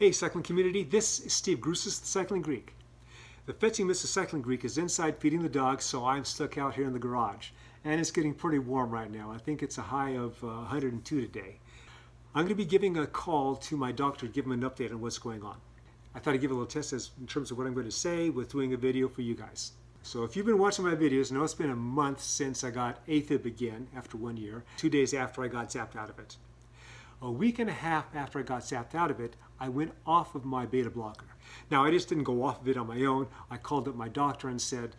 Hey cycling community, this is Steve Grusis, the Cycling Greek. The fetching Mr. Cycling Greek is inside feeding the dogs, so I'm stuck out here in the garage. And it's getting pretty warm right now. I think it's a high of 102 today. I'm going to be giving a call to my doctor to give him an update on what's going on. I thought I'd give a little test in terms of what I'm going to say with doing a video for you guys. So if you've been watching my videos, you know it's been a month since I got Afib again after 1 year, 2 days after I got zapped out of it. A week and a half after I got zapped out of it, I went off of my beta blocker. Now, I just didn't go off of it on my own. I called up my doctor and said,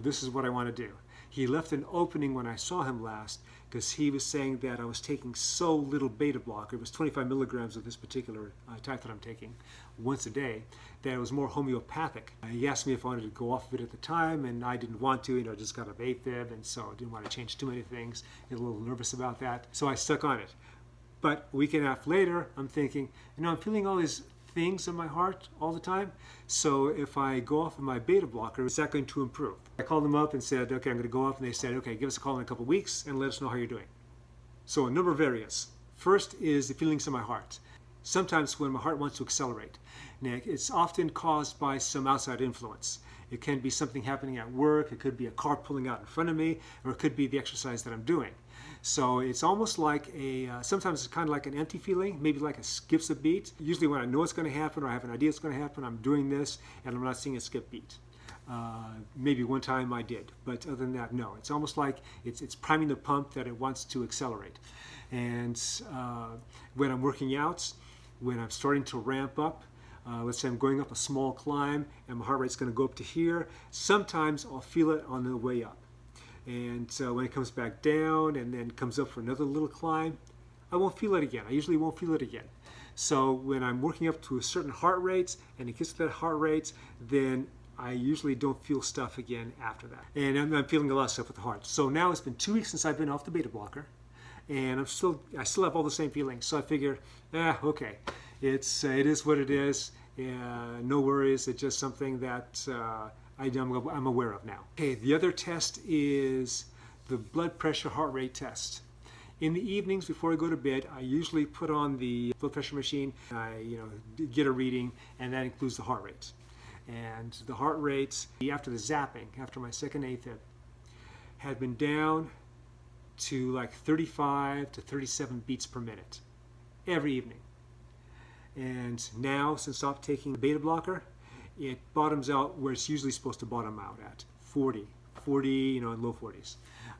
this is what I want to do. He left an opening when I saw him last because he was saying that I was taking so little beta blocker. It was 25 milligrams of this particular type that I'm taking once a day, that it was more homeopathic. He asked me if I wanted to go off of it at the time, and I didn't want to. I just got off Afib, and so I didn't want to change too many things. I was a little nervous about that, so I stuck on it. But a week and a half later, I'm thinking, I'm feeling all these things in my heart all the time. So if I go off of my beta blocker, is that going to improve? I called them up and said, okay, I'm going to go off. And they said, okay, give us a call in a couple of weeks and let us know how you're doing. So a number of areas. First is the feelings in my heart. Sometimes when my heart wants to accelerate, it's often caused by some outside influence. It can be something happening at work. It could be a car pulling out in front of me, or it could be the exercise that I'm doing. So it's almost like sometimes it's kind of like an empty feeling, maybe like it skips a beat. Usually when I know it's going to happen or I have an idea it's going to happen, I'm doing this and I'm not seeing a skip beat. Maybe one time I did, but other than that, no. It's almost like it's priming the pump that it wants to accelerate. And when I'm working out, when I'm starting to ramp up, let's say I'm going up a small climb and my heart rate's going to go up to here, sometimes I'll feel it on the way up. And when it comes back down and then comes up for another little climb, I won't feel it again. I usually won't feel it again. So when I'm working up to a certain heart rate and it gets to that heart rate, then I usually don't feel stuff again after that. And I'm feeling a lot of stuff with the heart. So now it's been 2 weeks since I've been off the beta blocker, and I still have all the same feelings. So I figure, okay, it is what it is. No worries. It's just something that I'm aware of now. Okay, the other test is the blood pressure heart rate test. In the evenings before I go to bed, I usually put on the blood pressure machine. I get a reading, and that includes the heart rate. And the heart rate after the zapping, after my second Afib, had been down to like 35 to 37 beats per minute every evening. And now, since I stopped taking the beta blocker, it bottoms out where it's usually supposed to bottom out at 40, in low 40s.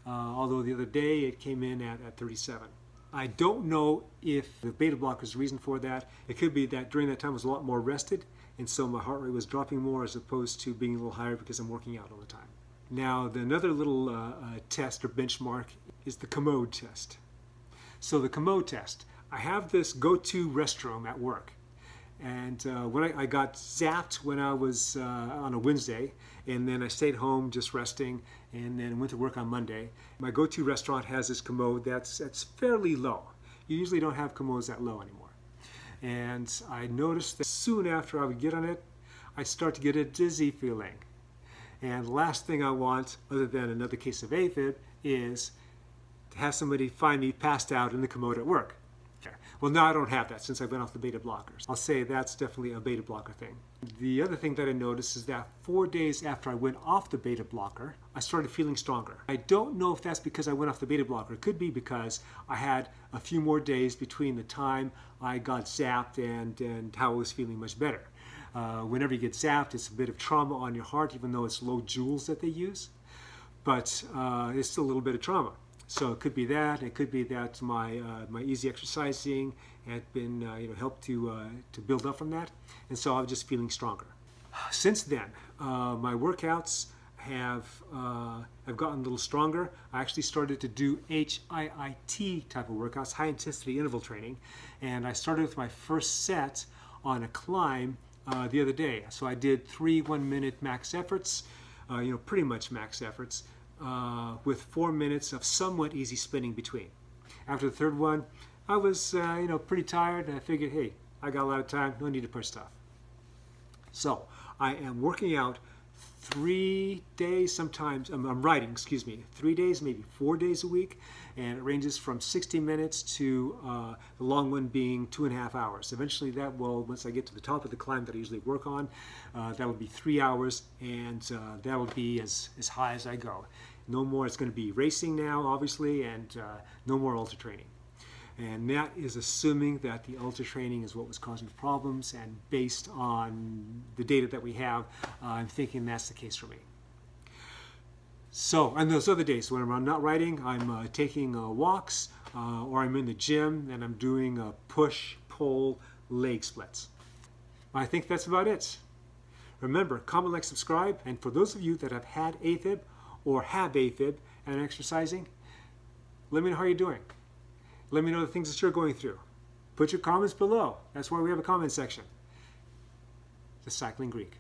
Although the other day it came in at 37. I don't know if the beta blocker is the reason for that. It could be that during that time I was a lot more rested, and so my heart rate was dropping more as opposed to being a little higher because I'm working out all the time. Now, another little test or benchmark is the Coma Test. So the Coma Test, I have this go-to restroom at work. And when I got zapped when I was on a Wednesday, and then I stayed home just resting, and then went to work on Monday. My go-to restaurant has this commode that's fairly low. You usually don't have commodes that low anymore. And I noticed that soon after I would get on it, I'd start to get a dizzy feeling. And the last thing I want, other than another case of Afib, is to have somebody find me passed out in the commode at work. Well, now I don't have that since I've been off the beta blockers. I'll say that's definitely a beta blocker thing. The other thing that I noticed is that 4 days after I went off the beta blocker, I started feeling stronger. I don't know if that's because I went off the beta blocker. It could be because I had a few more days between the time I got zapped and how I was feeling much better. Whenever you get zapped, it's a bit of trauma on your heart, even though it's low joules that they use. But it's still a little bit of trauma. So it could be that. It could be that my easy exercising had been helped to build up from that, and so I'm just feeling stronger. Since then, my workouts have gotten a little stronger. I actually started to do HIIT type of workouts, high intensity interval training, and I started with my first set on a climb the other day. So I did 3 1-minute max efforts, pretty much max efforts. With 4 minutes of somewhat easy spinning between. After the third one, I was pretty tired, and I figured, hey, I got a lot of time, no need to push stuff. So I am working out 3 days, sometimes, I'm writing, 3 days, maybe 4 days a week, and it ranges from 60 minutes to the long one being 2.5 hours. Eventually that will, once I get to the top of the climb that I usually work on, that will be 3 hours, and that will be as high as I go. No more, it's going to be racing now, obviously, and no more ultra training. And that is assuming that the ultra training is what was causing the problems, and based on the data that we have, I'm thinking that's the case for me. So on those other days when I'm not riding, I'm taking walks, or I'm in the gym and I'm doing push-pull leg splits. I think that's about it. Remember, comment, like, subscribe, and for those of you that have had Afib or have Afib and are exercising, let me know how you're doing. Let me know the things that you're going through. Put your comments below. That's why we have a comment section. The Cycling Greek.